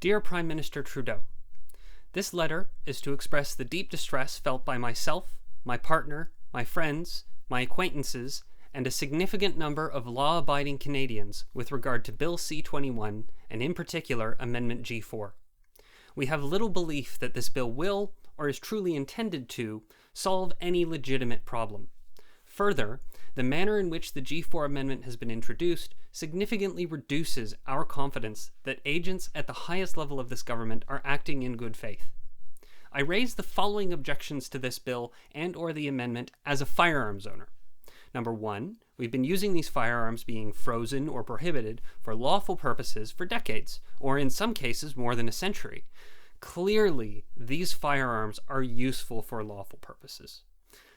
Dear Prime Minister Trudeau, this letter is to express the deep distress felt by myself, my partner, my friends, my acquaintances, and a significant number of law-abiding Canadians with regard to Bill C21, and in particular Amendment G4. We have little belief that this bill will, or is truly intended to, solve any legitimate problem. Further, the manner in which the G4 amendment has been introduced significantly reduces our confidence that agents at the highest level of this government are acting in good faith. I raise the following objections to this bill and/or the amendment as a firearms owner. Number one, we've been using these firearms being frozen or prohibited for lawful purposes for decades, or in some cases more than a century. Clearly, these firearms are useful for lawful purposes.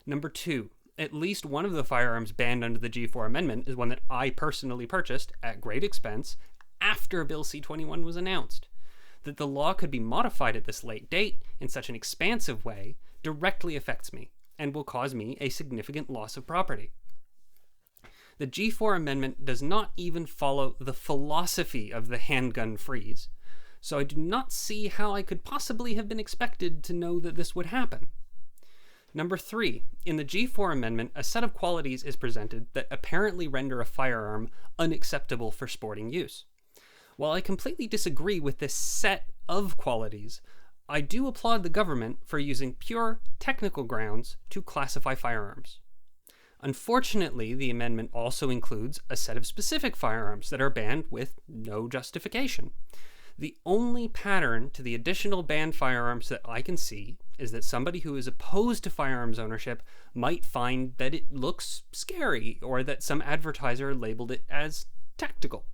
Number two, at least one of the firearms banned under the G4 amendment is one that I personally purchased at great expense after Bill C21 was announced. That the law could be modified at this late date in such an expansive way directly affects me and will cause me a significant loss of property. The G4 amendment does not even follow the philosophy of the handgun freeze, so I do not see how I could possibly have been expected to know that this would happen. Number three, in the G4 amendment, a set of qualities is presented that apparently render a firearm unacceptable for sporting use. While I completely disagree with this set of qualities, I do applaud the government for using pure technical grounds to classify firearms. Unfortunately, the amendment also includes a set of specific firearms that are banned with no justification. The only pattern to the additional banned firearms that I can see is that somebody who is opposed to firearms ownership might find that it looks scary, or that some advertiser labeled it as tactical.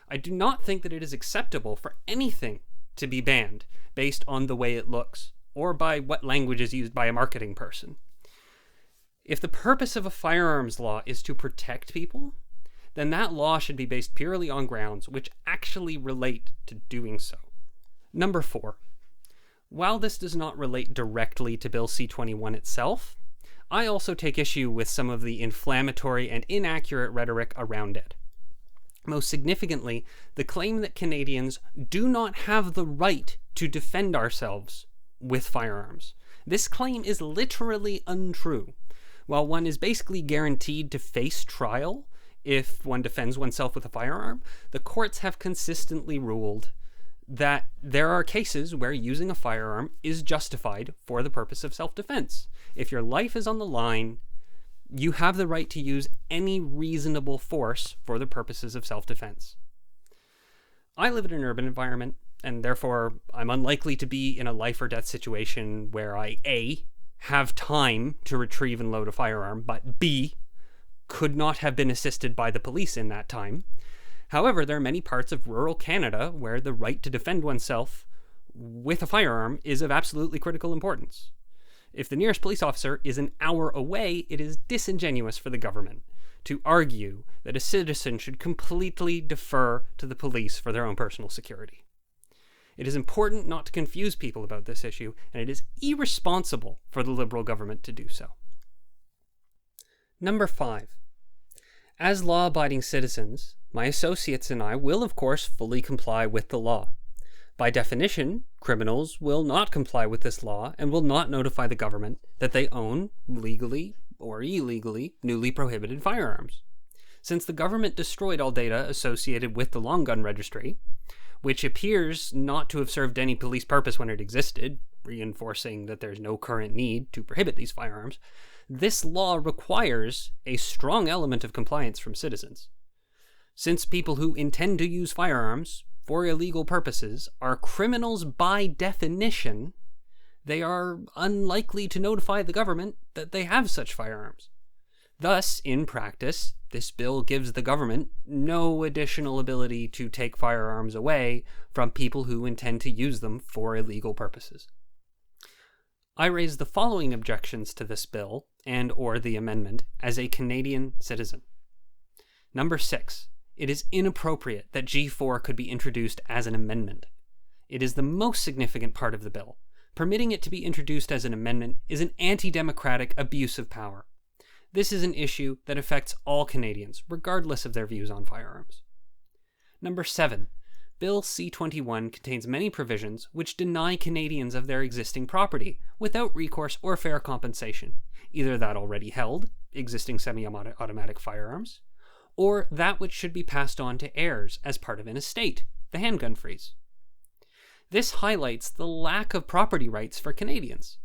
I do not think that it is acceptable for anything to be banned based on the way it looks, or by what language is used by a marketing person. If the purpose of a firearms law is to protect people, then that law should be based purely on grounds which actually relate to doing so. Number four, while this does not relate directly to Bill C21 itself, I also take issue with some of the inflammatory and inaccurate rhetoric around it. Most significantly, the claim that Canadians do not have the right to defend ourselves with firearms. This claim is literally untrue. While one is basically guaranteed to face trial if one defends oneself with a firearm, the courts have consistently ruled that there are cases where using a firearm is justified for the purpose of self-defense. If your life is on the line, you have the right to use any reasonable force for the purposes of self-defense. I live in an urban environment, and therefore I'm unlikely to be in a life or death situation where I A, have time to retrieve and load a firearm, but B, could not have been assisted by the police in that time. However, there are many parts of rural Canada where the right to defend oneself with a firearm is of absolutely critical importance. If the nearest police officer is an hour away, it is disingenuous for the government to argue that a citizen should completely defer to the police for their own personal security. It is important not to confuse people about this issue, and it is irresponsible for the Liberal government to do so. Number five, as law-abiding citizens, my associates and I will of course fully comply with the law. By definition, criminals will not comply with this law and will not notify the government that they own, legally or illegally, newly prohibited firearms. Since the government destroyed all data associated with the long gun registry, which appears not to have served any police purpose when it existed, reinforcing that there's no current need to prohibit these firearms, this law requires a strong element of compliance from citizens. Since people who intend to use firearms for illegal purposes are criminals by definition, they are unlikely to notify the government that they have such firearms. Thus, in practice, this bill gives the government no additional ability to take firearms away from people who intend to use them for illegal purposes. I raise the following objections to this bill and/or the amendment as a Canadian citizen. Number 6. It is inappropriate that G4 could be introduced as an amendment. It is the most significant part of the bill. Permitting it to be introduced as an amendment is an anti-democratic abuse of power. This is an issue that affects all Canadians, regardless of their views on firearms. Number 7. Bill C21 contains many provisions which deny Canadians of their existing property without recourse or fair compensation, either that already held, existing semi-automatic firearms, or that which should be passed on to heirs as part of an estate, the handgun freeze. This highlights the lack of property rights for Canadians.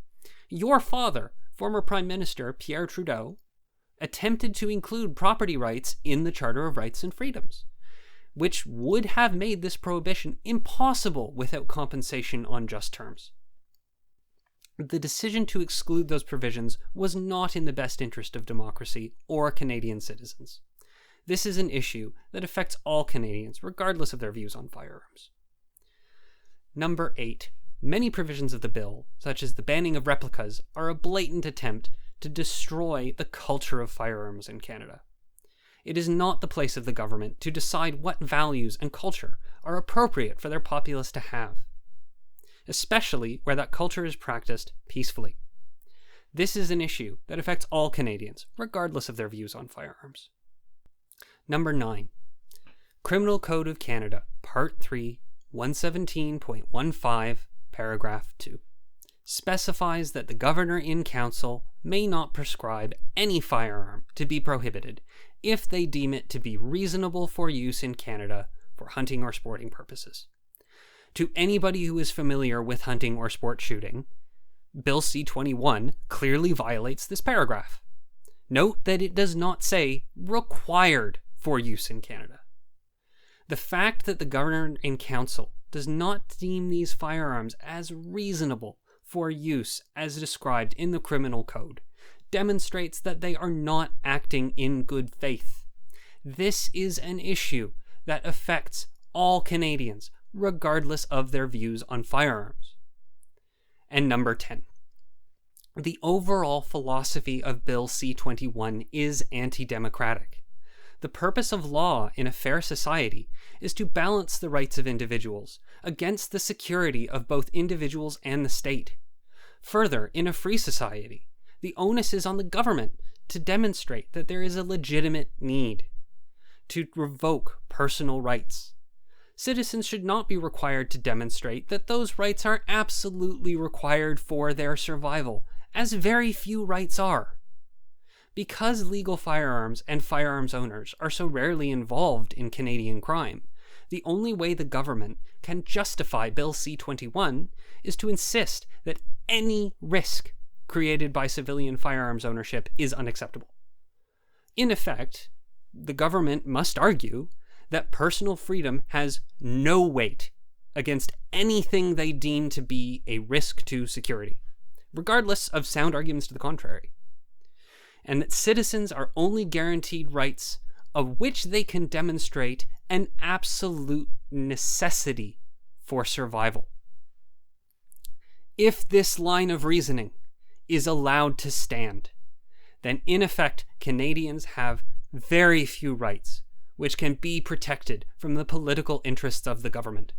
Your father, former Prime Minister Pierre Trudeau, attempted to include property rights in the Charter of Rights and Freedoms, which would have made this prohibition impossible without compensation on just terms. The decision to exclude those provisions was not in the best interest of democracy or Canadian citizens. This is an issue that affects all Canadians, regardless of their views on firearms. Number 8. Many provisions of the bill, such as the banning of replicas, are a blatant attempt to destroy the culture of firearms in Canada. It is not the place of the government to decide what values and culture are appropriate for their populace to have, especially where that culture is practiced peacefully. This is an issue that affects all Canadians, regardless of their views on firearms. Number 9. Criminal Code of Canada, Part 3, 117.15, Paragraph 2, specifies that the Governor-in-Council may not prescribe any firearm to be prohibited if they deem it to be reasonable for use in Canada for hunting or sporting purposes. To anybody who is familiar with hunting or sport shooting, Bill C21 clearly violates this paragraph. Note that it does not say required for use in Canada. The fact that the Governor-in-Council does not deem these firearms as reasonable for use as described in the Criminal Code demonstrates that they are not acting in good faith. This is an issue that affects all Canadians, regardless of their views on firearms. And number 10. The overall philosophy of Bill C21 is anti-democratic. The purpose of law in a fair society is to balance the rights of individuals against the security of both individuals and the state. Further, in a free society, the onus is on the government to demonstrate that there is a legitimate need to revoke personal rights. Citizens should not be required to demonstrate that those rights are absolutely required for their survival, as very few rights are. Because legal firearms and firearms owners are so rarely involved in Canadian crime, the only way the government can justify Bill C21 is to insist that any risk created by civilian firearms ownership is unacceptable. In effect, the government must argue that personal freedom has no weight against anything they deem to be a risk to security, regardless of sound arguments to the contrary, and that citizens are only guaranteed rights of which they can demonstrate an absolute necessity for survival. If this line of reasoning is allowed to stand, then in effect Canadians have very few rights which can be protected from the political interests of the government.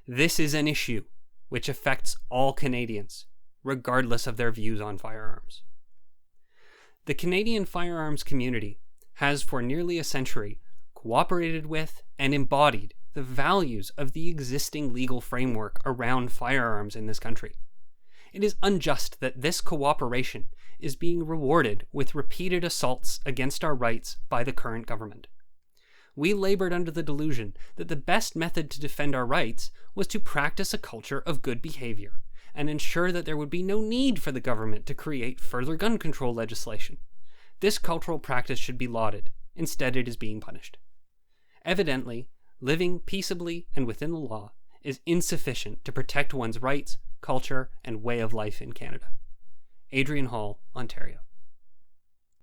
This is an issue which affects all Canadians, regardless of their views on firearms. The Canadian firearms community has for nearly a century cooperated with and embodied the values of the existing legal framework around firearms in this country. It is unjust that this cooperation is being rewarded with repeated assaults against our rights by the current government. We labored under the delusion that the best method to defend our rights was to practice a culture of good behavior and ensure that there would be no need for the government to create further gun control legislation. This cultural practice should be lauded. Instead, it is being punished. Evidently, living peaceably and within the law is insufficient to protect one's rights, culture, and way of life in Canada. Adrian Hall, Ontario.